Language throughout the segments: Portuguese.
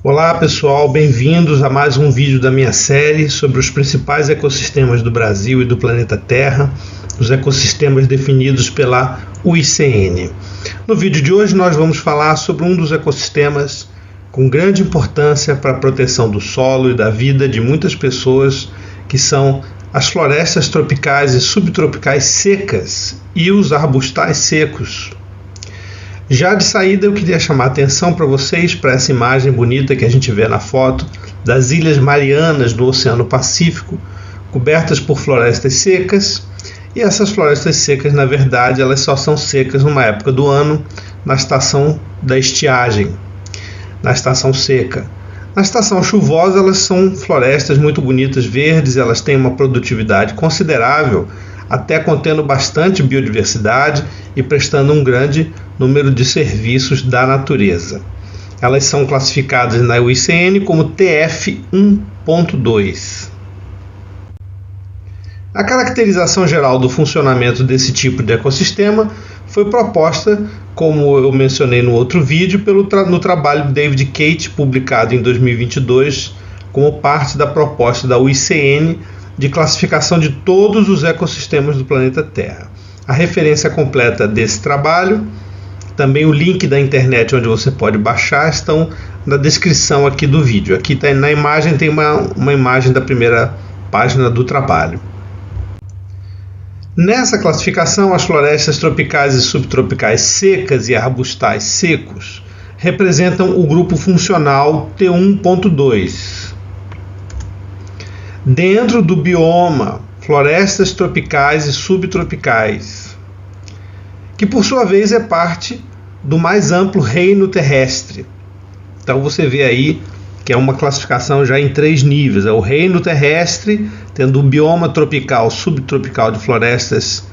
Olá pessoal, bem-vindos a mais um vídeo da minha série sobre os principais ecossistemas do Brasil e do planeta Terra, os ecossistemas definidos pela UICN. No vídeo de hoje nós vamos falar sobre um dos ecossistemas com grande importância para a proteção do solo e da vida de muitas pessoas, que são as florestas tropicais e subtropicais secas e os arbustais secos. Já de saída eu queria chamar a atenção para vocês para essa imagem bonita que a gente vê na foto das Ilhas Marianas do Oceano Pacífico, cobertas por florestas secas, e essas florestas secas, na verdade, elas só são secas numa época do ano, na estação da estiagem, na estação seca. Na estação chuvosa elas são florestas muito bonitas, verdes, elas têm uma produtividade considerável, até contendo bastante biodiversidade e prestando um grande número de serviços da natureza. Elas são classificadas na UICN como TF 1.2. A caracterização geral do funcionamento desse tipo de ecossistema foi proposta, como eu mencionei no outro vídeo, no trabalho de David Kate, publicado em 2022, como parte da proposta da UICN de classificação de todos os ecossistemas do planeta Terra. A referência completa desse trabalho, também o link da internet onde você pode baixar, estão na descrição aqui do vídeo. Aqui na imagem tem uma imagem da primeira página do trabalho. Nessa classificação, as florestas tropicais e subtropicais secas e arbustais secos representam o grupo funcional T1.2. Dentro do bioma florestas tropicais e subtropicais, que por sua vez é parte do mais amplo reino terrestre. Então você vê aí que é uma classificação já em 3 níveis. É o reino terrestre, tendo o bioma tropical, subtropical de florestas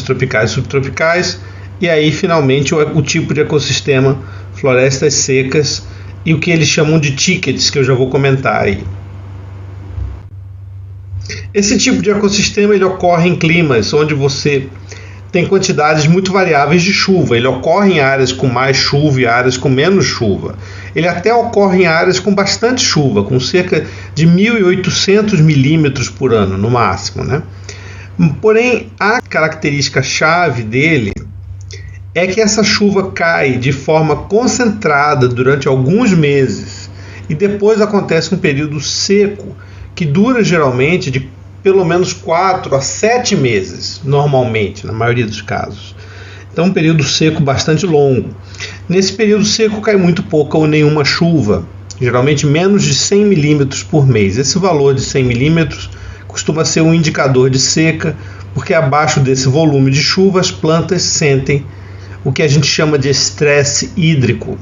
tropicais e subtropicais, e aí finalmente o tipo de ecossistema, florestas secas, e o que eles chamam de tickets, que eu já vou comentar aí. Esse tipo de ecossistema ele ocorre em climas onde você tem quantidades muito variáveis de chuva. Ele ocorre em áreas com mais chuva e áreas com menos chuva. Ele até ocorre em áreas com bastante chuva, com cerca de 1.800 milímetros por ano, no máximo, né? Porém, a característica-chave dele é que essa chuva cai de forma concentrada durante alguns meses e depois acontece um período seco que dura geralmente de pelo menos 4 a 7 meses, normalmente, na maioria dos casos. Então, um período seco bastante longo. Nesse período seco cai muito pouca ou nenhuma chuva, geralmente menos de 100 milímetros por mês. Esse valor de 100 milímetros costuma ser um indicador de seca, porque abaixo desse volume de chuva as plantas sentem o que a gente chama de estresse hídrico.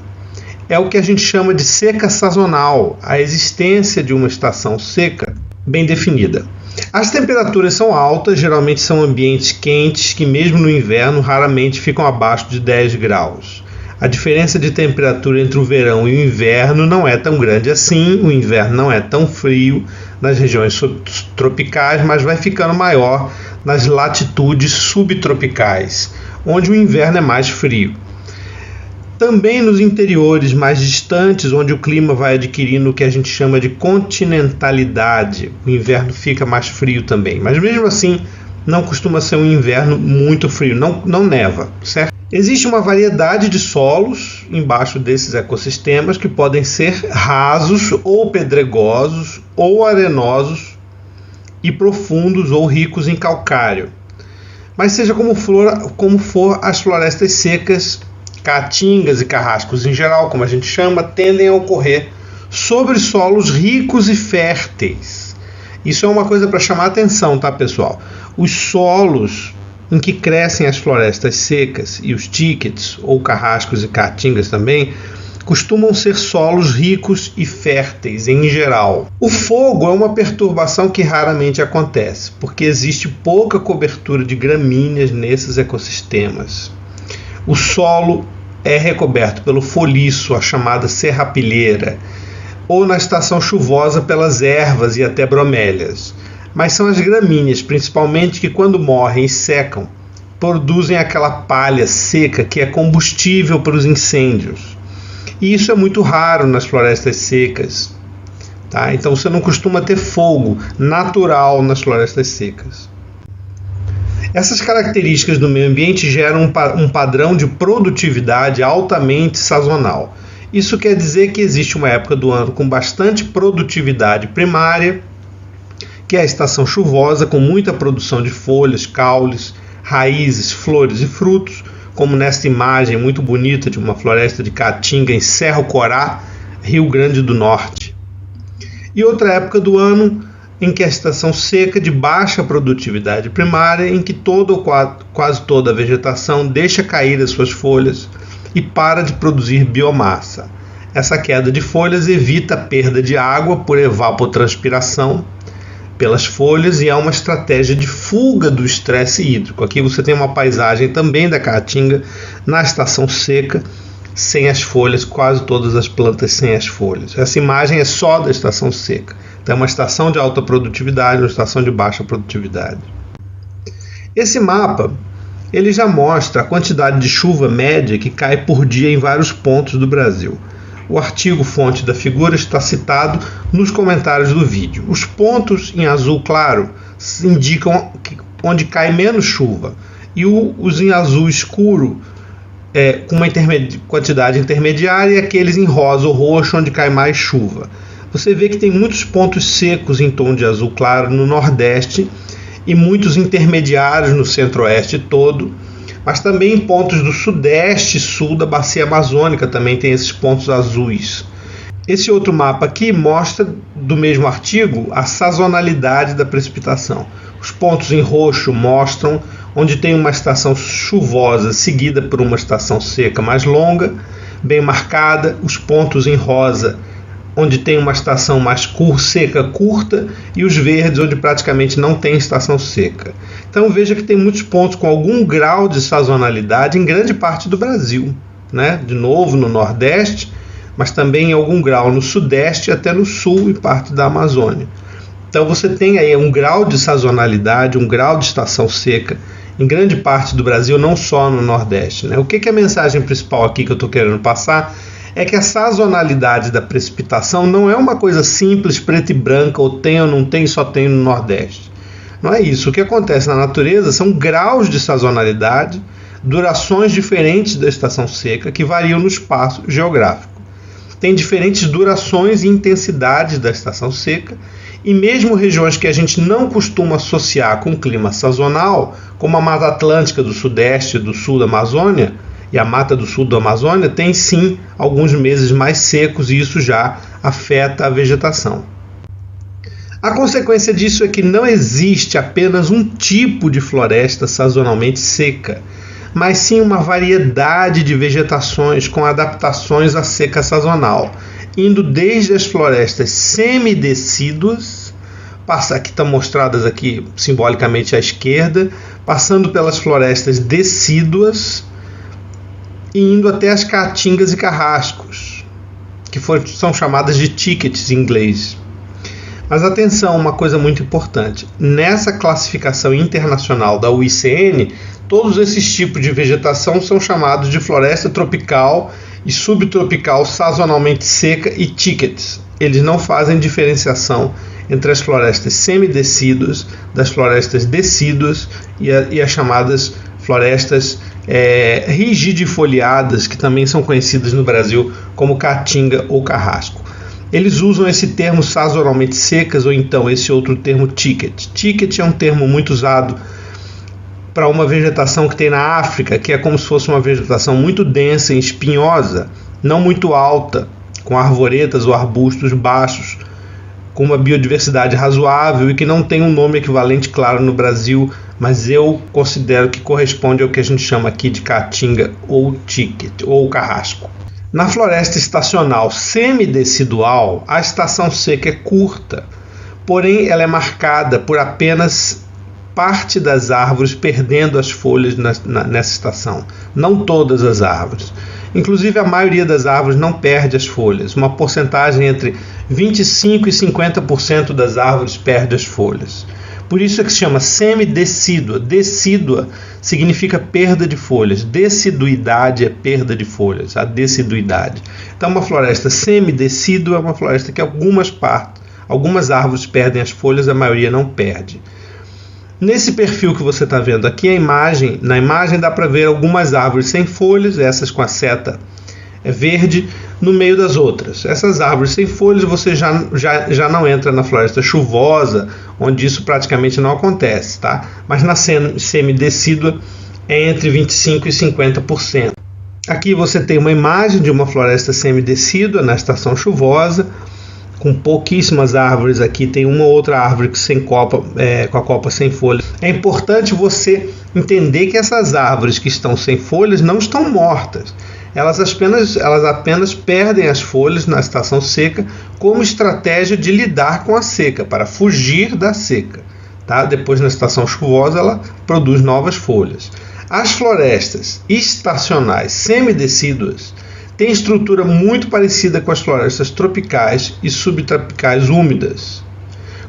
É o que a gente chama de seca sazonal, a existência de uma estação seca bem definida. As temperaturas são altas, geralmente são ambientes quentes que mesmo no inverno raramente ficam abaixo de 10 graus. A diferença de temperatura entre o verão e o inverno não é tão grande assim, o inverno não é tão frio nas regiões subtropicais, mas vai ficando maior nas latitudes subtropicais, onde o inverno é mais frio. Também nos interiores mais distantes, onde o clima vai adquirindo o que a gente chama de continentalidade, o inverno fica mais frio também. Mas mesmo assim, não costuma ser um inverno muito frio, não neva, certo? Existe uma variedade de solos embaixo desses ecossistemas que podem ser rasos ou pedregosos, ou arenosos e profundos ou ricos em calcário. Mas seja como for, as florestas secas, caatingas e carrascos em geral, como a gente chama, tendem a ocorrer sobre solos ricos e férteis. Isso é uma coisa para chamar a atenção, tá, pessoal? Os solos em que crescem as florestas secas e os tickets, ou carrascos e caatingas também, costumam ser solos ricos e férteis em geral. O fogo é uma perturbação que raramente acontece, porque existe pouca cobertura de gramíneas nesses ecossistemas. O solo é recoberto pelo foliço, a chamada serrapilheira, ou na estação chuvosa pelas ervas e até bromélias. Mas são as gramíneas, principalmente, que quando morrem e secam, produzem aquela palha seca que é combustível para os incêndios. E isso é muito raro nas florestas secas. Tá? Então você não costuma ter fogo natural nas florestas secas. Essas características do meio ambiente geram um padrão de produtividade altamente sazonal. Isso quer dizer que existe uma época do ano com bastante produtividade primária, que é a estação chuvosa, com muita produção de folhas, caules, raízes, flores e frutos, como nesta imagem muito bonita de uma floresta de caatinga em Cerro Corá, Rio Grande do Norte. E outra época do ano em que a estação seca de baixa produtividade primária, em que toda ou quase toda a vegetação deixa cair as suas folhas e para de produzir biomassa. Essa queda de folhas evita a perda de água por evapotranspiração pelas folhas e é uma estratégia de fuga do estresse hídrico. Aqui você tem uma paisagem também da caatinga na estação seca, sem as folhas, quase todas as plantas sem as folhas. Essa imagem é só da estação seca. Então é uma estação de alta produtividade, uma estação de baixa produtividade. Esse mapa ele já mostra a quantidade de chuva média que cai por dia em vários pontos do Brasil. O artigo fonte da figura está citado nos comentários do vídeo. Os pontos em azul claro indicam onde cai menos chuva e os em azul escuro com uma quantidade intermediária e aqueles em rosa ou roxo onde cai mais chuva. Você vê que tem muitos pontos secos em tom de azul claro no Nordeste e muitos intermediários no Centro-Oeste todo, mas também em pontos do Sudeste e Sul da Bacia Amazônica também tem esses pontos azuis. Esse outro mapa aqui mostra, do mesmo artigo, a sazonalidade da precipitação. Os pontos em roxo mostram onde tem uma estação chuvosa seguida por uma estação seca mais longa, bem marcada. Os pontos em rosa onde tem uma estação mais seca curta, e os verdes onde praticamente não tem estação seca. Então veja que tem muitos pontos com algum grau de sazonalidade em grande parte do Brasil, né? De novo no Nordeste, mas também em algum grau no Sudeste, até no Sul e parte da Amazônia. Então você tem aí um grau de sazonalidade, um grau de estação seca em grande parte do Brasil, não só no Nordeste, né? O que é a mensagem principal aqui que eu estou querendo passar? É que a sazonalidade da precipitação não é uma coisa simples, preta e branca, ou tem ou não tem, só tem no Nordeste. Não é isso. O que acontece na natureza são graus de sazonalidade, durações diferentes da estação seca, que variam no espaço geográfico. Tem diferentes durações e intensidades da estação seca, e mesmo regiões que a gente não costuma associar com o clima sazonal, como a Mata Atlântica do Sudeste e do Sul da Amazônia, e a Mata do Sul da Amazônia tem sim alguns meses mais secos e isso já afeta a vegetação. A consequência disso é que não existe apenas um tipo de floresta sazonalmente seca, mas sim uma variedade de vegetações com adaptações à seca sazonal, indo desde as florestas semidecíduas, que estão mostradas aqui simbolicamente à esquerda, passando pelas florestas decíduas, e indo até as caatingas e carrascos, que são chamadas de thickets em inglês. Mas atenção, uma coisa muito importante. Nessa classificação internacional da UICN, todos esses tipos de vegetação são chamados de floresta tropical e subtropical sazonalmente seca e thickets. Eles não fazem diferenciação entre as florestas semidecíduas, das florestas decíduas e as chamadas florestas rigidifoliadas, que também são conhecidas no Brasil como caatinga ou carrasco. Eles usam esse termo sazonalmente secas ou então esse outro termo thicket. Thicket é um termo muito usado para uma vegetação que tem na África, que é como se fosse uma vegetação muito densa e espinhosa, não muito alta, com arvoretas ou arbustos baixos, com uma biodiversidade razoável e que não tem um nome equivalente claro no Brasil, mas eu considero que corresponde ao que a gente chama aqui de caatinga ou thicket ou carrasco. Na floresta estacional semidecidual, a estação seca é curta, porém ela é marcada por apenas parte das árvores perdendo as folhas nessa estação, não todas as árvores. Inclusive a maioria das árvores não perde as folhas, uma porcentagem entre 25% e 50% das árvores perde as folhas. Por isso é que se chama semidecídua. Decídua significa perda de folhas. Deciduidade é perda de folhas, a deciduidade. Então, uma floresta semidecídua é uma floresta que algumas árvores perdem as folhas, a maioria não perde. Nesse perfil que você está vendo aqui, na imagem dá para ver algumas árvores sem folhas, essas com a seta verde, no meio das outras. Essas árvores sem folhas você já não entra na floresta chuvosa, onde isso praticamente não acontece, tá? Mas na semidecídua é entre 25% e 50%. Aqui você tem uma imagem de uma floresta semidecídua na estação chuvosa, com pouquíssimas árvores aqui, tem uma ou outra árvore com a copa sem folhas. É importante você entender que essas árvores que estão sem folhas não estão mortas. Elas apenas perdem as folhas na estação seca como estratégia de lidar com a seca, para fugir da seca. Tá? Depois, na estação chuvosa, ela produz novas folhas. As florestas estacionais semidecíduas têm estrutura muito parecida com as florestas tropicais e subtropicais úmidas,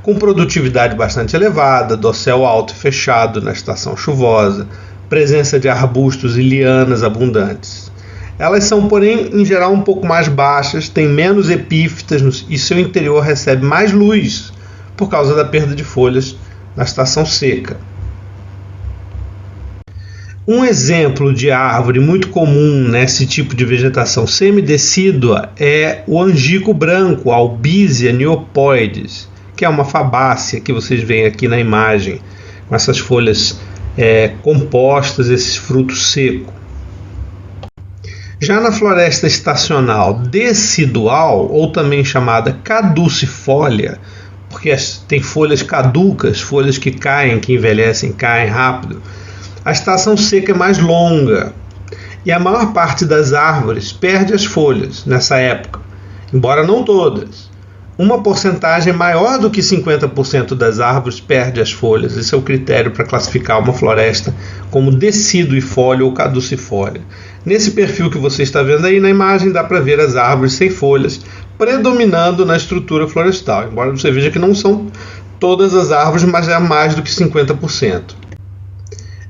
com produtividade bastante elevada, dossel alto e fechado na estação chuvosa, presença de arbustos e lianas abundantes. Elas são, porém, em geral um pouco mais baixas, têm menos epífitas e seu interior recebe mais luz por causa da perda de folhas na estação seca. Um exemplo de árvore muito comum nesse tipo de vegetação semidecídua é o angico branco, Albizia neopoides, que é uma fabácea que vocês veem aqui na imagem, com essas folhas compostas, esses frutos secos. Já na floresta estacional decidual, ou também chamada caducifólia, porque tem folhas caducas, folhas que caem, que envelhecem, caem rápido, a estação seca é mais longa e a maior parte das árvores perde as folhas nessa época, embora não todas. Uma porcentagem maior do que 50% das árvores perde as folhas. Esse é o critério para classificar uma floresta como decidufólia ou caducifólia. Nesse perfil que você está vendo aí na imagem, dá para ver as árvores sem folhas predominando na estrutura florestal, embora você veja que não são todas as árvores, mas é mais do que 50%.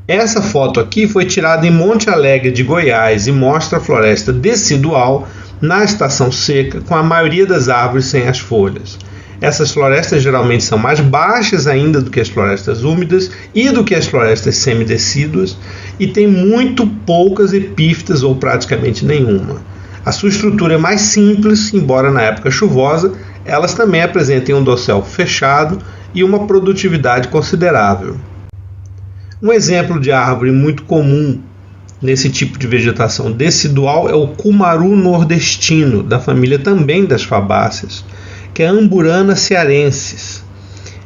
Essa foto aqui foi tirada em Monte Alegre de Goiás e mostra a floresta decidual na estação seca, com a maioria das árvores sem as folhas. Essas florestas geralmente são mais baixas ainda do que as florestas úmidas e do que as florestas semidecíduas e tem muito poucas epífitas ou praticamente nenhuma. A sua estrutura é mais simples, embora na época chuvosa elas também apresentem um dossel fechado e uma produtividade considerável. Um exemplo de árvore muito comum nesse tipo de vegetação decidual é o cumaru nordestino, da família também das fabáceas, que é a Amburana cearensis.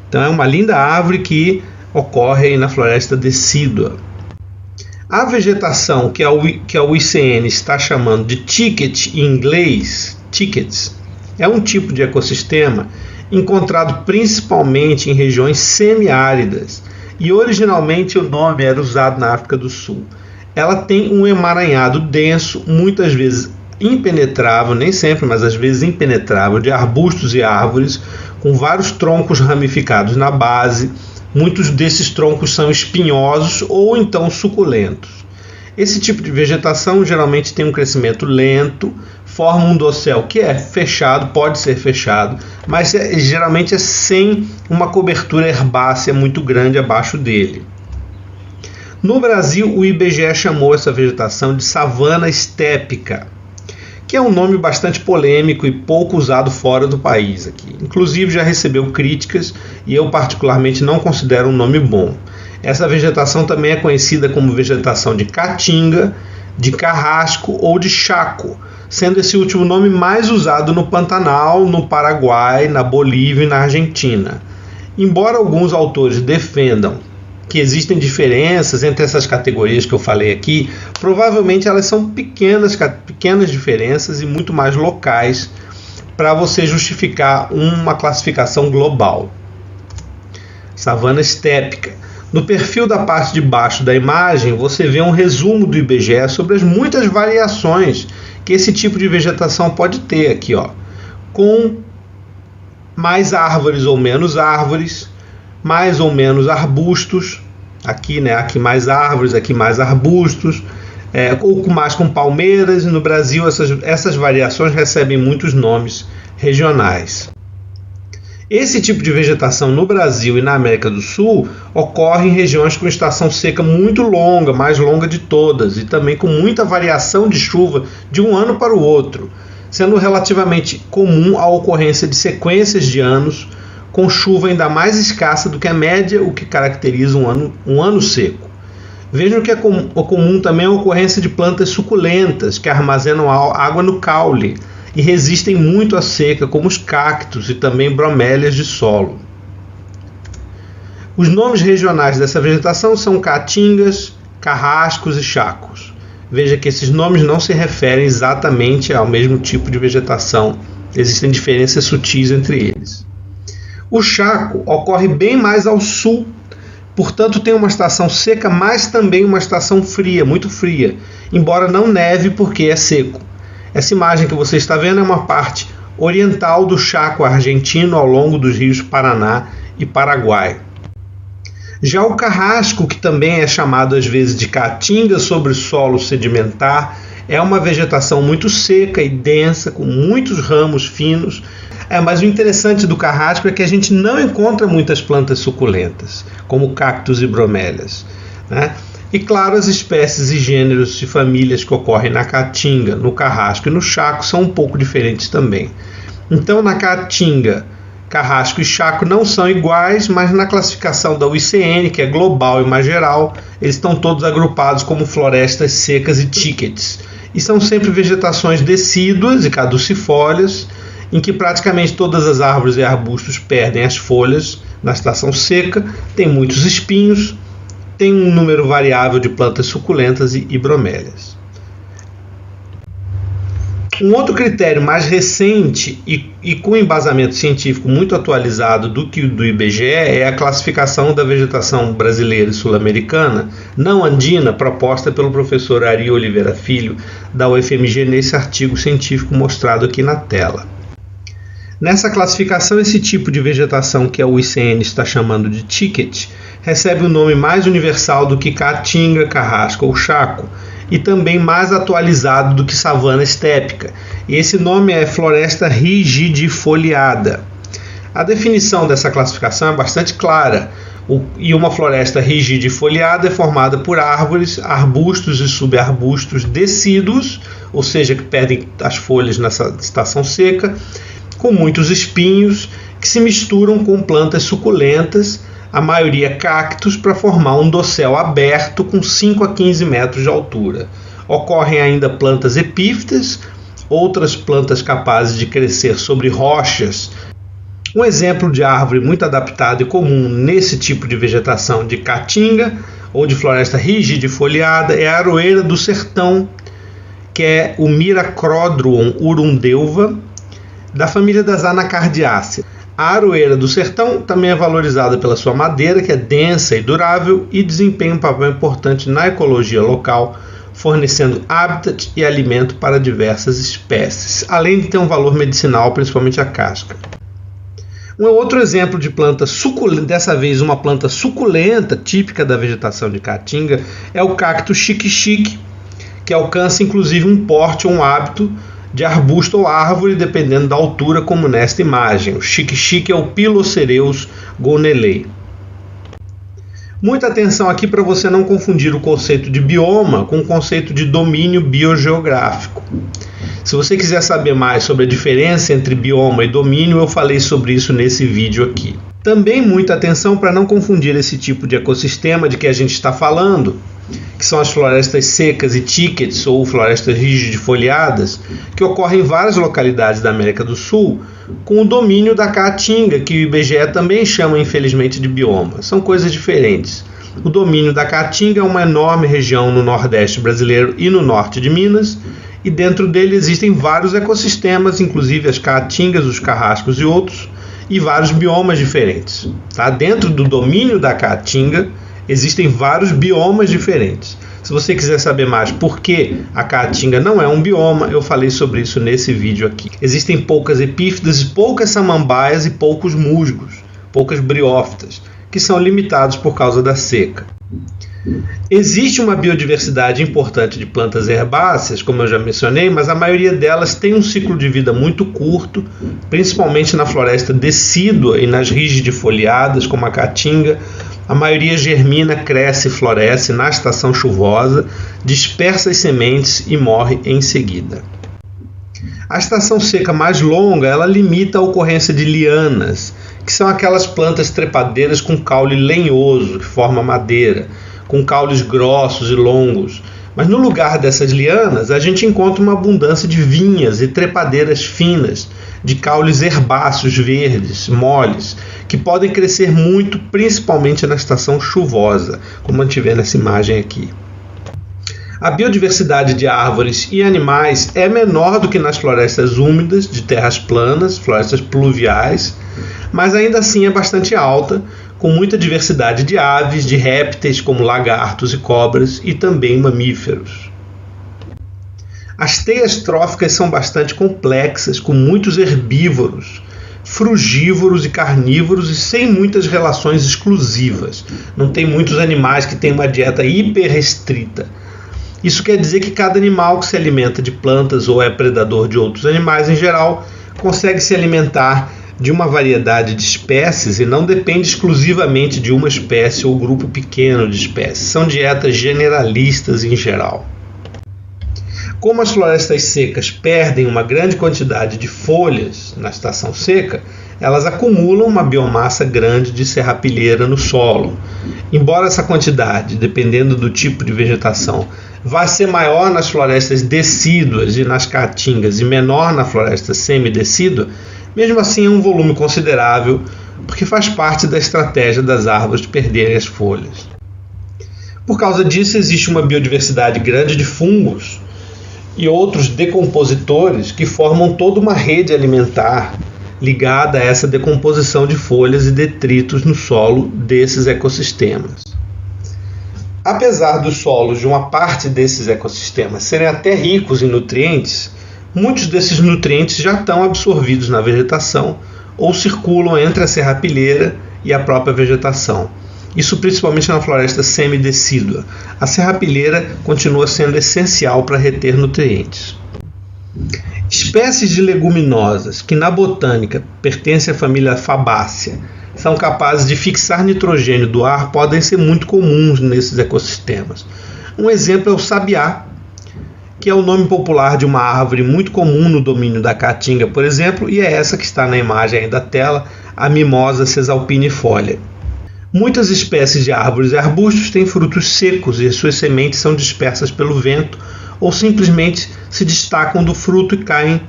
Então é uma linda árvore que ocorre aí na floresta decídua. A vegetação que a UICN está chamando de thicket em inglês, thickets, é um tipo de ecossistema encontrado principalmente em regiões semiáridas, e originalmente o nome era usado na África do Sul. Ela tem um emaranhado denso, muitas vezes impenetrável, nem sempre, mas às vezes impenetrável, de arbustos e árvores, com vários troncos ramificados na base. Muitos desses troncos são espinhosos ou então suculentos. Esse tipo de vegetação geralmente tem um crescimento lento, forma um dossel que é fechado, pode ser fechado, mas geralmente é sem uma cobertura herbácea muito grande abaixo dele. No Brasil, o IBGE chamou essa vegetação de savana estépica, que é um nome bastante polêmico e pouco usado fora do país aqui. Inclusive já recebeu críticas e eu particularmente não considero um nome bom. Essa vegetação também é conhecida como vegetação de caatinga, de carrasco ou de chaco, sendo esse último nome mais usado no Pantanal, no Paraguai, na Bolívia e na Argentina. Embora alguns autores defendam que existem diferenças entre essas categorias que eu falei aqui, provavelmente elas são pequenas diferenças e muito mais locais para você justificar uma classificação global. Savana estépica. No perfil da parte de baixo da imagem, você vê um resumo do IBGE sobre as muitas variações que esse tipo de vegetação pode ter aqui, ó, com mais árvores ou menos árvores, mais ou menos arbustos, aqui, né, aqui mais árvores, aqui mais arbustos, ou mais com palmeiras, e no Brasil essas variações recebem muitos nomes regionais. Esse tipo de vegetação no Brasil e na América do Sul ocorre em regiões com estação seca muito longa, mais longa de todas, e também com muita variação de chuva de um ano para o outro, sendo relativamente comum a ocorrência de sequências de anos com chuva ainda mais escassa do que a média, o que caracteriza um ano seco. Vejam que é comum também a ocorrência de plantas suculentas que armazenam água no caule e resistem muito à seca, como os cactos e também bromélias de solo. Os nomes regionais dessa vegetação são caatingas, carrascos e chacos. Veja que esses nomes não se referem exatamente ao mesmo tipo de vegetação, existem diferenças sutis entre eles. O chaco ocorre bem mais ao sul, portanto tem uma estação seca, mas também uma estação fria, muito fria, embora não neve porque é seco. Essa imagem que você está vendo é uma parte oriental do Chaco argentino ao longo dos rios Paraná e Paraguai. Já o carrasco, que também é chamado às vezes de caatinga sobre solo sedimentar, é uma vegetação muito seca e densa, com muitos ramos finos. Mas o interessante do carrasco é que a gente não encontra muitas plantas suculentas, como cactos e bromélias, né? E claro, as espécies e gêneros e famílias que ocorrem na caatinga, no carrasco e no chaco são um pouco diferentes também. Então, na caatinga, carrasco e chaco não são iguais, mas na classificação da UICN, que é global e mais geral, eles estão todos agrupados como florestas secas e thickets. E são sempre vegetações decíduas e caducifólias, em que praticamente todas as árvores e arbustos perdem as folhas na estação seca, tem muitos espinhos, tem um número variável de plantas suculentas e bromélias. Um outro critério mais recente e com embasamento científico muito atualizado do que o do IBGE é a classificação da vegetação brasileira e sul-americana não andina proposta pelo professor Ari Oliveira Filho da UFMG nesse artigo científico mostrado aqui na tela. Nessa classificação, esse tipo de vegetação que a UICN está chamando de thicket recebe um nome mais universal do que caatinga, carrasco ou chaco, e também mais atualizado do que savana estépica. E esse nome é floresta rigidifoliada. A definição dessa classificação é bastante clara. E uma floresta rigidifoliada é formada por árvores, arbustos e subarbustos decíduos, ou seja, que perdem as folhas nessa estação seca, com muitos espinhos que se misturam com plantas suculentas, a maioria cactos, para formar um dossel aberto com 5 a 15 metros de altura. Ocorrem ainda plantas epífitas, outras plantas capazes de crescer sobre rochas. Um exemplo de árvore muito adaptada e comum nesse tipo de vegetação de caatinga ou de floresta rigidifoliada é a aroeira do sertão, que é o Miracrodron urundeuva, da família das anacardiáceas. A aroeira do sertão também é valorizada pela sua madeira, que é densa e durável e desempenha um papel importante na ecologia local, fornecendo habitat e alimento para diversas espécies, além de ter um valor medicinal, principalmente a casca. Um outro exemplo de planta suculenta, dessa vez uma planta suculenta típica da vegetação de caatinga, é o cacto xique-xique, que alcança inclusive um porte ou um hábito de arbusto ou árvore, dependendo da altura, como nesta imagem. O xique-xique é o Pilocereus gonelei. Muita atenção aqui para você não confundir o conceito de bioma com o conceito de domínio biogeográfico. Se você quiser saber mais sobre a diferença entre bioma e domínio, eu falei sobre isso nesse vídeo aqui. Também muita atenção para não confundir esse tipo de ecossistema de que a gente está falando, que são as florestas secas e thickets ou florestas rigidifoliadas, que ocorrem em várias localidades da América do Sul, com o domínio da caatinga, que o IBGE também chama infelizmente de bioma. São coisas diferentes. O domínio da caatinga é uma enorme região no Nordeste brasileiro e no Norte de Minas, e dentro dele existem vários ecossistemas, inclusive as caatingas, os carrascos e outros, e vários biomas diferentes. Tá? Dentro do domínio da caatinga existem vários biomas diferentes. Se você quiser saber mais por que a caatinga não é um bioma, eu falei sobre isso nesse vídeo aqui. Existem poucas epífitas, poucas samambaias e poucos musgos, poucas briófitas, que são limitados por causa da seca. Existe uma biodiversidade importante de plantas herbáceas, como eu já mencionei, mas a maioria delas tem um ciclo de vida muito curto, principalmente na floresta decídua e nas rigidifoliadas, como a caatinga. A maioria germina, cresce e floresce na estação chuvosa, dispersa as sementes e morre em seguida. A estação seca mais longa, ela limita a ocorrência de lianas, que são aquelas plantas trepadeiras com caule lenhoso, que forma madeira, com caules grossos e longos. Mas no lugar dessas lianas, a gente encontra uma abundância de vinhas e trepadeiras finas, de caules herbáceos verdes, moles, que podem crescer muito, principalmente na estação chuvosa, como a gente vê nessa imagem aqui. A biodiversidade de árvores e animais é menor do que nas florestas úmidas, de terras planas, florestas pluviais, mas ainda assim é bastante alta, com muita diversidade de aves, de répteis como lagartos e cobras e também mamíferos. As teias tróficas são bastante complexas, com muitos herbívoros, frugívoros e carnívoros e sem muitas relações exclusivas. Não tem muitos animais que têm uma dieta hiper restrita. Isso quer dizer que cada animal que se alimenta de plantas ou é predador de outros animais em geral consegue se alimentar de uma variedade de espécies e não depende exclusivamente de uma espécie ou grupo pequeno de espécies. São dietas generalistas em geral. Como as florestas secas perdem uma grande quantidade de folhas na estação seca, elas acumulam uma biomassa grande de serrapilheira no solo. Embora essa quantidade, dependendo do tipo de vegetação, vá ser maior nas florestas decíduas e nas caatingas e menor na floresta semidecídua, mesmo assim é um volume considerável, porque faz parte da estratégia das árvores de perderem as folhas. Por causa disso, existe uma biodiversidade grande de fungos e outros decompositores que formam toda uma rede alimentar ligada a essa decomposição de folhas e detritos no solo desses ecossistemas. Apesar dos solos de uma parte desses ecossistemas serem até ricos em nutrientes, muitos desses nutrientes já estão absorvidos na vegetação ou circulam entre a serrapilheira e a própria vegetação. Isso principalmente na floresta semidecídua. A serrapilheira continua sendo essencial para reter nutrientes. Espécies de leguminosas que na botânica pertencem à família Fabaceae são capazes de fixar nitrogênio do ar podem ser muito comuns nesses ecossistemas. Um exemplo é o sabiá, que é o nome popular de uma árvore muito comum no domínio da caatinga, por exemplo, e é essa que está na imagem aí da tela, a mimosa cisalpinifolia. Muitas espécies de árvores e arbustos têm frutos secos e suas sementes são dispersas pelo vento ou simplesmente se destacam do fruto e caem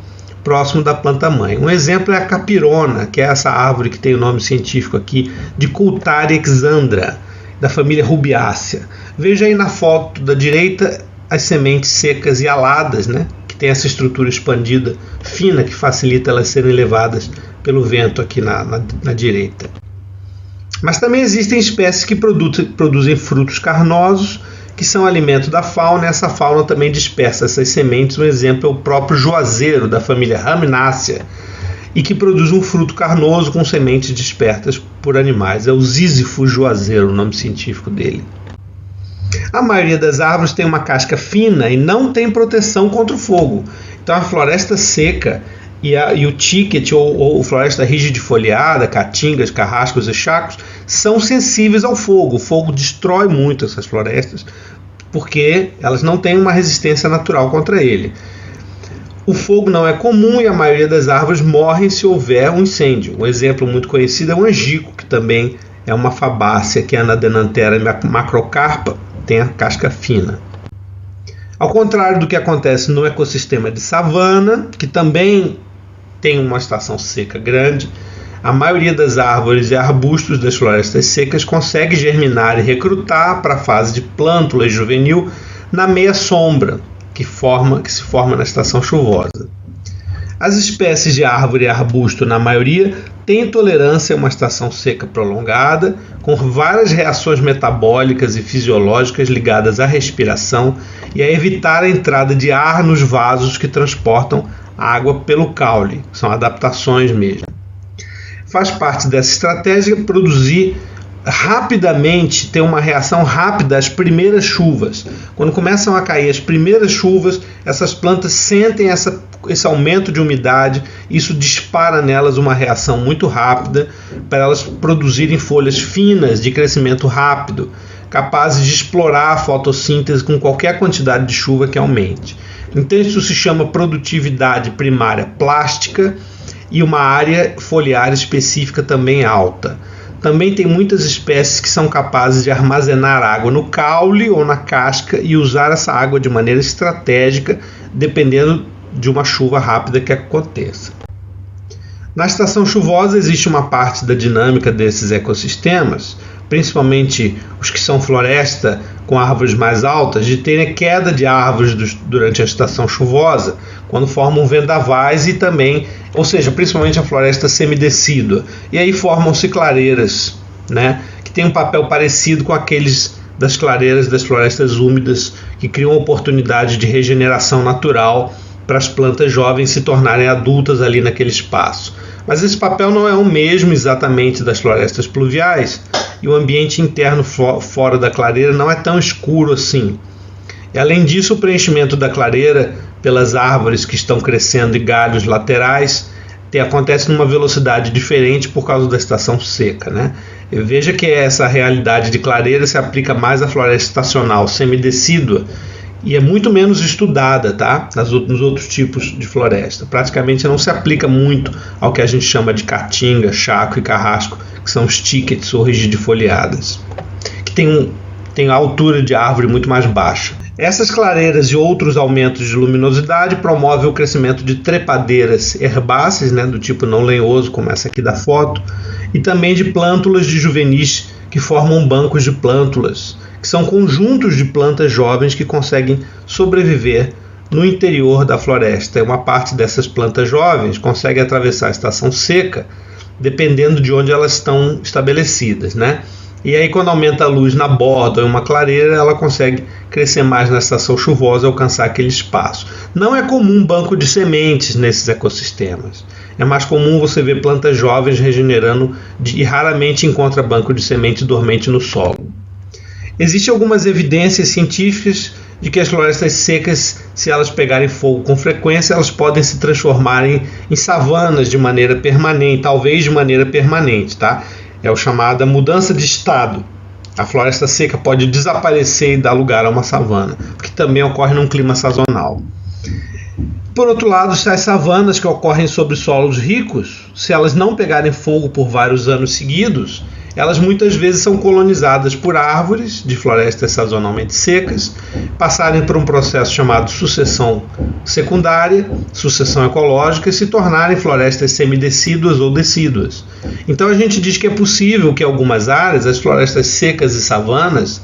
próximo da planta-mãe. Um exemplo é a capirona, que é essa árvore que tem o nome científico aqui de Coultaria exandra, da família Rubiácea. Veja aí na foto da direita as sementes secas e aladas, que tem essa estrutura expandida fina que facilita elas serem levadas pelo vento aqui na direita. Mas também existem espécies que produzem frutos carnosos, que são alimento da fauna, e essa fauna também dispersa essas sementes. Um exemplo é o próprio juazeiro, da família Raminácea, e que produz um fruto carnoso com sementes dispersas por animais. É o Sísifo juazeiro, o nome científico dele. A maioria das árvores tem uma casca fina e não tem proteção contra o fogo. Então a floresta seca e o ticket ou floresta rigidifoliada, caatingas, carrascos e chacos são sensíveis ao fogo. O fogo destrói muito essas florestas porque elas não têm uma resistência natural contra ele. O fogo não é comum e a maioria das árvores morrem se houver um incêndio. Um exemplo muito conhecido é o angico, que também é uma fabácea, que é a Anadenanthera macrocarpa, tem a casca fina. Ao contrário do que acontece no ecossistema de savana, que também tem uma estação seca grande, a maioria das árvores e arbustos das florestas secas consegue germinar e recrutar para a fase de plântula juvenil na meia sombra, que se forma na estação chuvosa. As espécies de árvore e arbusto, na maioria, têm tolerância a uma estação seca prolongada, com várias reações metabólicas e fisiológicas ligadas à respiração e a evitar a entrada de ar nos vasos que transportam água pelo caule. São adaptações mesmo. Faz parte dessa estratégia produzir rapidamente ter uma reação rápida às primeiras chuvas. Quando começam a cair as primeiras chuvas, essas plantas sentem esse aumento de umidade, isso dispara nelas uma reação muito rápida para elas produzirem folhas finas de crescimento rápido, capazes de explorar a fotossíntese com qualquer quantidade de chuva que aumente. Então isso se chama produtividade primária plástica e uma área foliar específica também alta. Também tem muitas espécies que são capazes de armazenar água no caule ou na casca e usar essa água de maneira estratégica, dependendo de uma chuva rápida que aconteça. Na estação chuvosa existe uma parte da dinâmica desses ecossistemas, principalmente os que são floresta com árvores mais altas, de terem queda de árvores durante a estação chuvosa, quando formam vendavais e também, ou seja, principalmente a floresta semidecídua. E aí formam-se clareiras, né, que tem um papel parecido com aqueles das clareiras das florestas úmidas, que criam oportunidade de regeneração natural para as plantas jovens se tornarem adultas ali naquele espaço. Mas esse papel não é o mesmo exatamente das florestas pluviais, e o ambiente interno fora da clareira não é tão escuro assim. E, além disso, o preenchimento da clareira pelas árvores que estão crescendo e galhos laterais acontece numa velocidade diferente por causa da estação seca, né? E veja que essa realidade de clareira se aplica mais à floresta estacional semidecídua e é muito menos estudada, tá? Nos outros tipos de floresta. Praticamente não se aplica muito ao que a gente chama de caatinga, chaco e carrasco, que são os thickets ou rigidifoliadas, que tem a altura de árvore muito mais baixa. Essas clareiras e outros aumentos de luminosidade promovem o crescimento de trepadeiras herbáceas, né, do tipo não lenhoso, como essa aqui da foto, e também de plântulas de juvenis, que formam bancos de plântulas, que são conjuntos de plantas jovens que conseguem sobreviver no interior da floresta. Uma parte dessas plantas jovens consegue atravessar a estação seca, dependendo de onde elas estão estabelecidas, né? E aí, quando aumenta a luz na borda ou em uma clareira, ela consegue crescer mais na estação chuvosa e alcançar aquele espaço. Não é comum banco de sementes nesses ecossistemas. É mais comum você ver plantas jovens regenerando e raramente encontra banco de semente dormente no solo. Existem algumas evidências científicas de que as florestas secas, se elas pegarem fogo com frequência, elas podem se transformar em savanas de maneira permanente, talvez de maneira permanente, tá? É o chamada mudança de estado. A floresta seca pode desaparecer e dar lugar a uma savana, que também ocorre num clima sazonal. Por outro lado, se as savanas que ocorrem sobre solos ricos, se elas não pegarem fogo por vários anos seguidos, elas muitas vezes são colonizadas por árvores de florestas sazonalmente secas, passarem por um processo chamado sucessão secundária, sucessão ecológica, e se tornarem florestas semidecíduas ou decíduas. Então a gente diz que é possível que em algumas áreas, as florestas secas e savanas,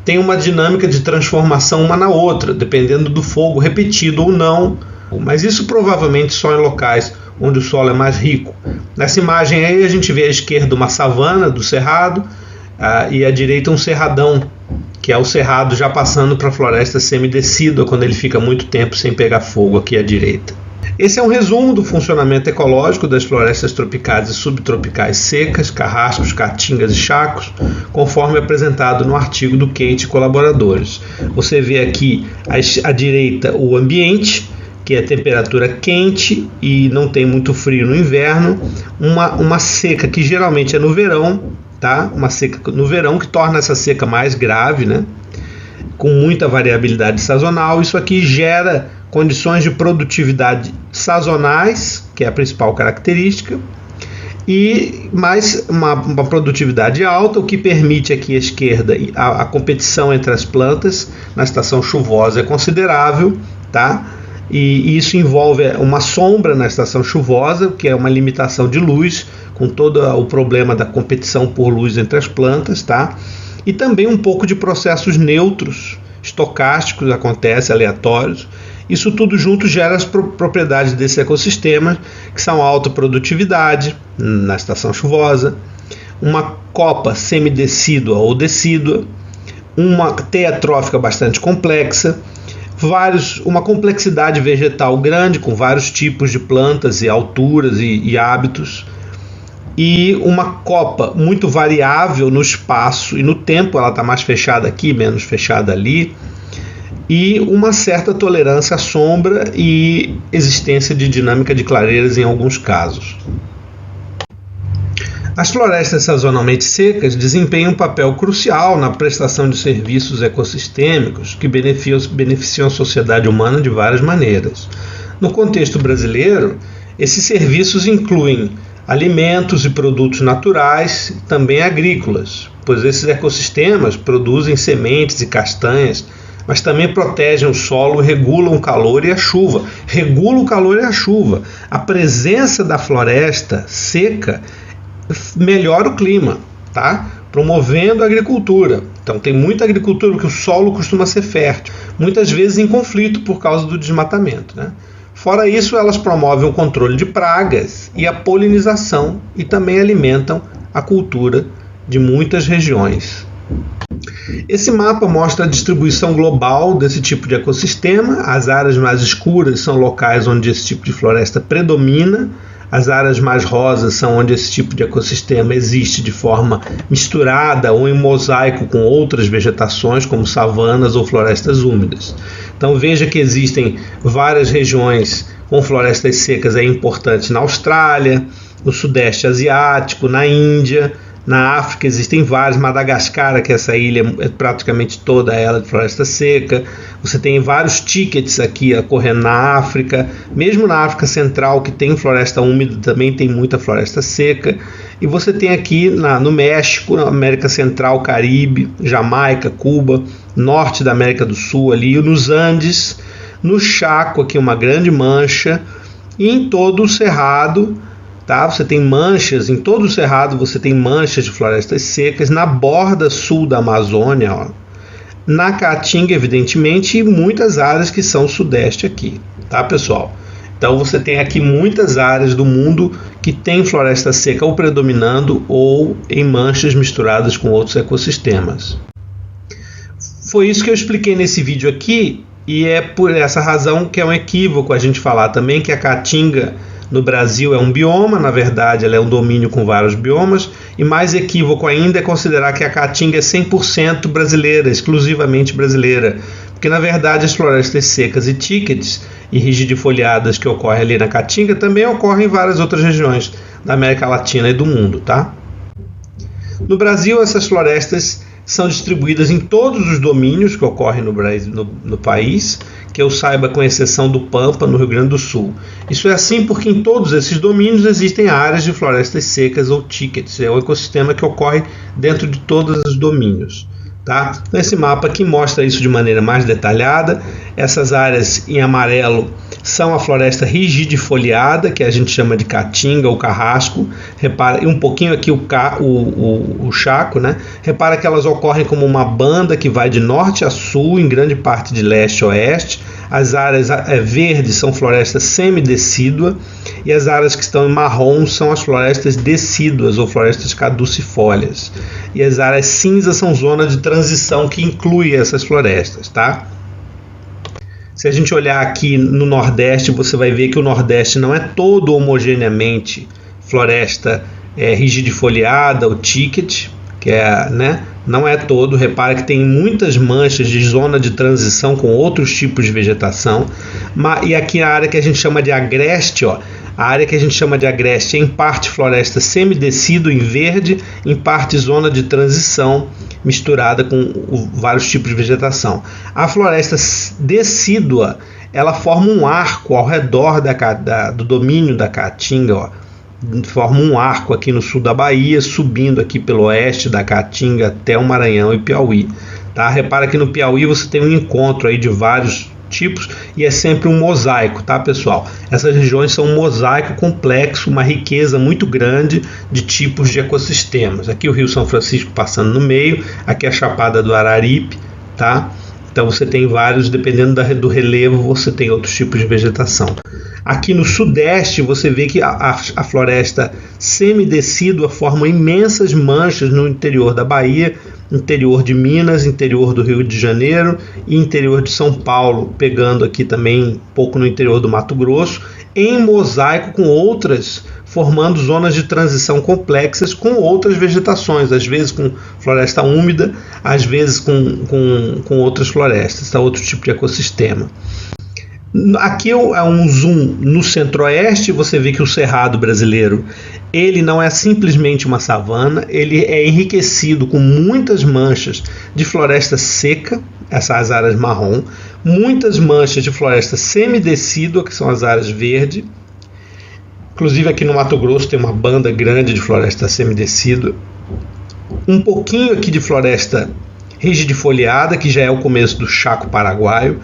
tenham uma dinâmica de transformação uma na outra, dependendo do fogo repetido ou não, mas isso provavelmente só em locais onde o solo é mais rico. Nessa imagem aí a gente vê à esquerda uma savana do cerrado e à direita um cerradão, que é o cerrado já passando para a floresta semidecídua, quando ele fica muito tempo sem pegar fogo aqui à direita. Esse é um resumo do funcionamento ecológico das florestas tropicais e subtropicais secas, carrascos, caatingas e chacos, conforme apresentado no artigo do Kate e colaboradores. Você vê aqui à direita o ambiente, que é temperatura quente e não tem muito frio no inverno, uma seca que geralmente é no verão, tá? Uma seca no verão que torna essa seca mais grave, né? Com muita variabilidade sazonal. Isso aqui gera condições de produtividade sazonais, que é a principal característica, e mais uma produtividade alta, o que permite aqui à esquerda a competição entre as plantas na estação chuvosa é considerável, tá? E isso envolve uma sombra na estação chuvosa, que é uma limitação de luz, com todo o problema da competição por luz entre as plantas, tá? E também um pouco de processos neutros, estocásticos, acontecem, aleatórios. Isso tudo junto gera as propriedades desse ecossistema, que são alta produtividade na estação chuvosa, uma copa semidecídua ou decídua, uma teia trófica bastante complexa, uma complexidade vegetal grande, com vários tipos de plantas e alturas e hábitos, e uma copa muito variável no espaço e no tempo, ela está mais fechada aqui, menos fechada ali, e uma certa tolerância à sombra e existência de dinâmica de clareiras em alguns casos. As florestas sazonalmente secas desempenham um papel crucial na prestação de serviços ecossistêmicos que beneficiam a sociedade humana de várias maneiras. No contexto brasileiro, esses serviços incluem alimentos e produtos naturais, também agrícolas, pois esses ecossistemas produzem sementes e castanhas, mas também protegem o solo, regulam o calor e a chuva. Regula o calor e a chuva. A presença da floresta seca melhora o clima, tá? Promovendo a agricultura. Então tem muita agricultura porque o solo costuma ser fértil, muitas vezes em conflito por causa do desmatamento, né? Fora isso, elas promovem o controle de pragas e a polinização e também alimentam a cultura de muitas regiões. Esse mapa mostra a distribuição global desse tipo de ecossistema. As áreas mais escuras são locais onde esse tipo de floresta predomina. As áreas mais rosas são onde esse tipo de ecossistema existe de forma misturada ou em mosaico com outras vegetações, como savanas ou florestas úmidas. Então veja que existem várias regiões com florestas secas importantes na Austrália, no Sudeste Asiático, na Índia. Na África existem vários, Madagascar, que essa ilha é praticamente toda ela de floresta seca. Você tem vários tickets aqui ocorrendo na África, mesmo na África Central, que tem floresta úmida, também tem muita floresta seca. E você tem aqui no México, na América Central, Caribe, Jamaica, Cuba, norte da América do Sul, ali, nos Andes, no Chaco, aqui uma grande mancha, e em todo o Cerrado. Tá? Você tem manchas, em todo o cerrado você tem manchas de florestas secas, na borda sul da Amazônia, ó, na Caatinga, evidentemente, e muitas áreas que são sudeste aqui, tá, pessoal? Então você tem aqui muitas áreas do mundo que tem floresta seca ou predominando ou em manchas misturadas com outros ecossistemas. Foi isso que eu expliquei nesse vídeo aqui, e é por essa razão que é um equívoco a gente falar também que a Caatinga no Brasil é um bioma. Na verdade ela é um domínio com vários biomas, e mais equívoco ainda é considerar que a Caatinga é 100% brasileira, exclusivamente brasileira, porque na verdade as florestas secas e tickets e rigidifoliadas que ocorrem ali na Caatinga também ocorrem em várias outras regiões da América Latina e do mundo, tá? No Brasil essas florestas são distribuídas em todos os domínios que ocorrem no país, que eu saiba, com exceção do Pampa, no Rio Grande do Sul. Isso é assim porque em todos esses domínios existem áreas de florestas secas ou tickets. É um ecossistema que ocorre dentro de todos os domínios. Tá? Esse mapa aqui mostra isso de maneira mais detalhada. Essas áreas em amarelo são a floresta rigidifoliada, que a gente chama de caatinga ou carrasco. Repara, e um pouquinho aqui o chaco, né? Repara que elas ocorrem como uma banda que vai de norte a sul, em grande parte de leste a oeste. As áreas verdes são florestas semidecídua, e as áreas que estão em marrom são as florestas decíduas ou florestas caducifólias. E as áreas cinzas são zonas de transição que inclui essas florestas, tá? Se a gente olhar aqui no Nordeste, você vai ver que o Nordeste não é todo homogeneamente floresta rigidifoliada ou ticket, que é, né? Não é todo. Repara que tem muitas manchas de zona de transição com outros tipos de vegetação. E aqui a área que a gente chama de agreste, ó, a área que a gente chama de agreste é em parte floresta semidecídua em verde, em parte zona de transição misturada com vários tipos de vegetação. A floresta decídua, ela forma um arco ao redor do domínio da Caatinga, ó. Forma um arco aqui no sul da Bahia, subindo aqui pelo oeste da Caatinga até o Maranhão e Piauí. Tá? Repara que no Piauí você tem um encontro aí de vários tipos e é sempre um mosaico, tá, pessoal? Essas regiões são um mosaico complexo, uma riqueza muito grande de tipos de ecossistemas. Aqui o Rio São Francisco passando no meio, aqui a Chapada do Araripe, tá? Então você tem vários, dependendo do relevo, você tem outros tipos de vegetação. Aqui no sudeste você vê que a floresta semidecídua forma imensas manchas no interior da Bahia, interior de Minas, interior do Rio de Janeiro e interior de São Paulo, pegando aqui também um pouco no interior do Mato Grosso em mosaico com outras, formando zonas de transição complexas com outras vegetações, às vezes com floresta úmida, às vezes com outras florestas, tá? Outro tipo de ecossistema. Aqui é um zoom no centro-oeste, você vê que o Cerrado brasileiro ele não é simplesmente uma savana, ele é enriquecido com muitas manchas de floresta seca, essas áreas marrom, muitas manchas de floresta semidecídua, que são as áreas verde. Inclusive aqui no Mato Grosso tem uma banda grande de floresta semidecídua, um pouquinho aqui de floresta rigidifoliada, que já é o começo do Chaco paraguaio,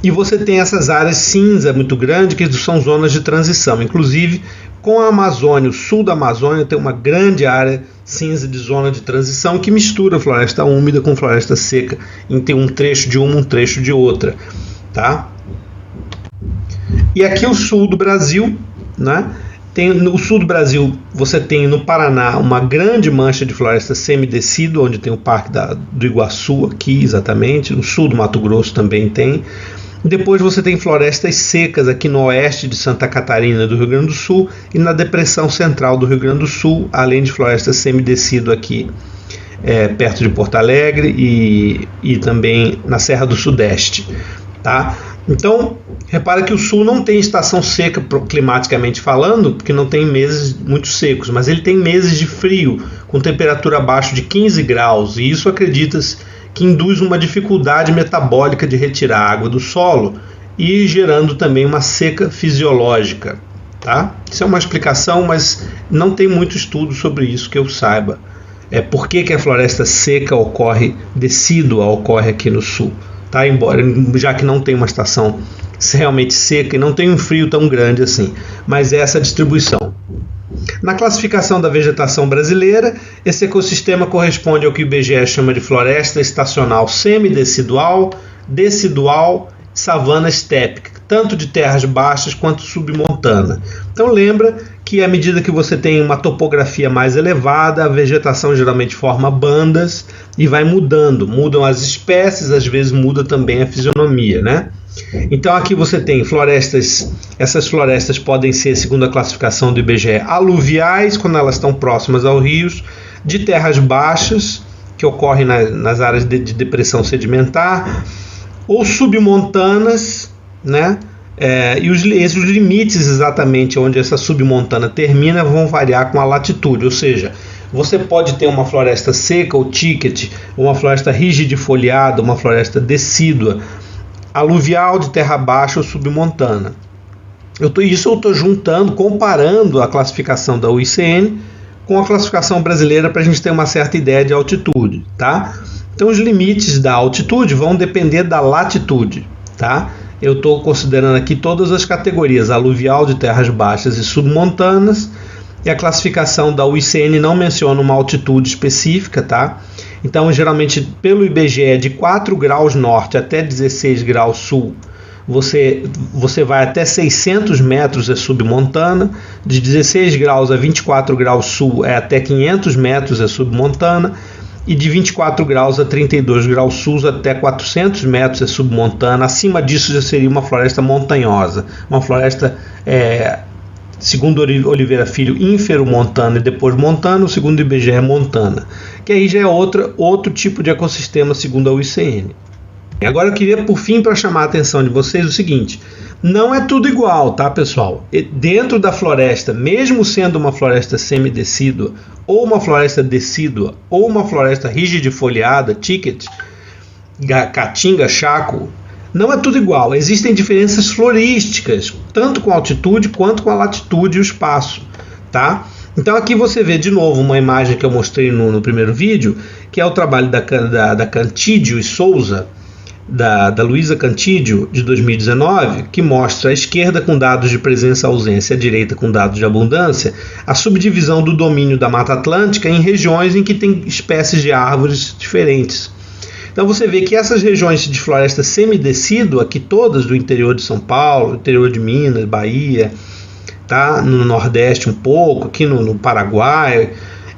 e você tem essas áreas cinza muito grandes, que são zonas de transição. Inclusive, com a Amazônia, o sul da Amazônia tem uma grande área cinza de zona de transição que mistura floresta úmida com floresta seca, em ter um trecho de uma, um trecho de outra, tá? E aqui o sul do Brasil, né? No sul do Brasil, você tem no Paraná uma grande mancha de floresta semidecídua, onde tem o Parque do Iguaçu aqui, exatamente. No sul do Mato Grosso também tem. Depois você tem florestas secas aqui no oeste de Santa Catarina do Rio Grande do Sul e na depressão central do Rio Grande do Sul, além de florestas semidecídua aqui perto de Porto Alegre e também na Serra do Sudeste, tá? Então, repara que o sul não tem estação seca climaticamente falando, porque não tem meses muito secos, mas ele tem meses de frio, com temperatura abaixo de 15 graus, e isso acredita-se que induz uma dificuldade metabólica de retirar a água do solo e gerando também uma seca fisiológica, tá? Isso é uma explicação, mas não tem muito estudo sobre isso que eu saiba. Por que a floresta seca decídua ocorre aqui no sul? Tá? Embora, já que não tem uma estação realmente seca e não tem um frio tão grande assim, mas essa é a distribuição. Na classificação da vegetação brasileira, esse ecossistema corresponde ao que o IBGE chama de floresta estacional semidecidual, decidual, savana estépica, tanto de terras baixas quanto submontana. Então lembra que à medida que você tem uma topografia mais elevada, a vegetação geralmente forma bandas e vai mudam as espécies, às vezes muda também a fisionomia, né? Então aqui você tem florestas, essas florestas podem ser, segundo a classificação do IBGE, aluviais, quando elas estão próximas aos rios, de terras baixas, que ocorrem nas áreas de depressão sedimentar, ou submontanas, né? E os limites exatamente onde essa submontana termina vão variar com a latitude, ou seja, você pode ter uma floresta seca ou ticket, uma floresta rigidifoliada, uma floresta decídua, aluvial, de terra baixa ou submontana. Isso eu estou juntando, comparando a classificação da UICN com a classificação brasileira para a gente ter uma certa ideia de altitude, tá? Então os limites da altitude vão depender da latitude, tá? Eu estou considerando aqui todas as categorias, aluvial, de terras baixas e submontanas, e a classificação da UICN não menciona uma altitude específica, tá? Então, geralmente, pelo IBGE, de 4 graus norte até 16 graus sul, você vai até 600 metros é submontana, de 16 graus a 24 graus sul é até 500 metros é submontana, e de 24 graus a 32 graus sul até 400 metros é submontana. Acima disso já seria uma floresta montanhosa, uma floresta, segundo Oliveira Filho, inferomontana e depois montana, segundo o IBGE é montana, que aí já é outro tipo de ecossistema segundo a UICN. Agora eu queria, por fim, para chamar a atenção de vocês, o seguinte: não é tudo igual, tá, pessoal? Dentro da floresta, mesmo sendo uma floresta semidecídua, ou uma floresta decídua, ou uma floresta rigidifoliada, ticket, caatinga, chaco, não é tudo igual. Existem diferenças florísticas, tanto com a altitude quanto com a latitude e o espaço, tá? Então aqui você vê de novo uma imagem que eu mostrei no primeiro vídeo, que é o trabalho da Cantídio e Souza, da Luísa Cantídio, de 2019, que mostra à esquerda com dados de presença e ausência, à direita com dados de abundância, a subdivisão do domínio da Mata Atlântica em regiões em que tem espécies de árvores diferentes. Então você vê que essas regiões de floresta semidecídua, aqui todas do interior de São Paulo, interior de Minas, Bahia, tá? No Nordeste um pouco, aqui no Paraguai,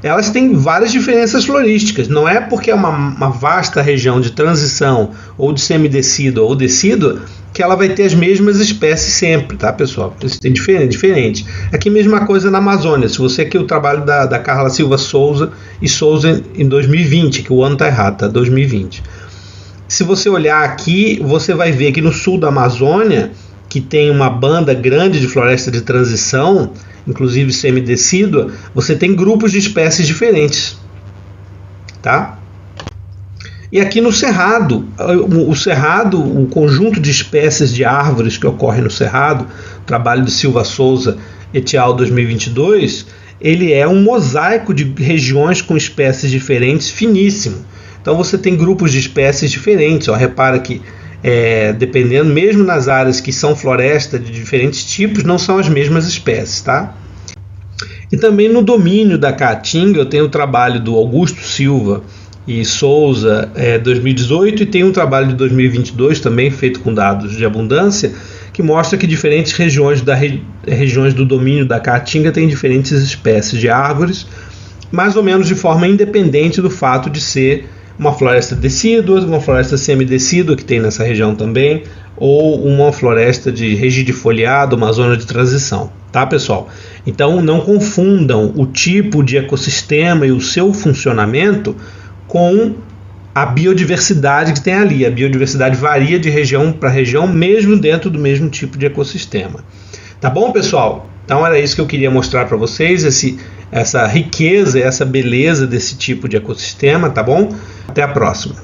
elas têm várias diferenças florísticas. Não é porque é uma vasta região de transição ou de semidecídua ou decídua que ela vai ter as mesmas espécies sempre, tá, pessoal? Isso tem diferente. Aqui mesma coisa na Amazônia. Se você aqui o trabalho da Carla Silva Souza e Souza em 2020, que o ano tá errado, tá? 2020. Se você olhar aqui, você vai ver que no sul da Amazônia, que tem uma banda grande de floresta de transição, inclusive semidecídua, você tem grupos de espécies diferentes, tá? E aqui no Cerrado, o conjunto de espécies de árvores que ocorre no Cerrado, o trabalho de Silva Souza et al. 2022, ele é um mosaico de regiões com espécies diferentes finíssimo. Então você tem grupos de espécies diferentes. Ó, repara que dependendo, mesmo nas áreas que são floresta de diferentes tipos, não são as mesmas espécies, tá? E também no domínio da Caatinga, eu tenho o trabalho do Augusto Silva e Souza 2018, e tem um trabalho de 2022 também feito com dados de abundância, que mostra que diferentes regiões do domínio da Caatinga têm diferentes espécies de árvores, mais ou menos de forma independente do fato de ser uma floresta decídua, uma floresta semidecídua que tem nessa região também, ou uma floresta de rigidifoliado, uma zona de transição, tá, pessoal? Então não confundam o tipo de ecossistema e o seu funcionamento com a biodiversidade que tem ali. A biodiversidade varia de região para região, mesmo dentro do mesmo tipo de ecossistema. Tá bom, pessoal? Então era isso que eu queria mostrar para vocês, essa riqueza, essa beleza desse tipo de ecossistema, tá bom? Até a próxima.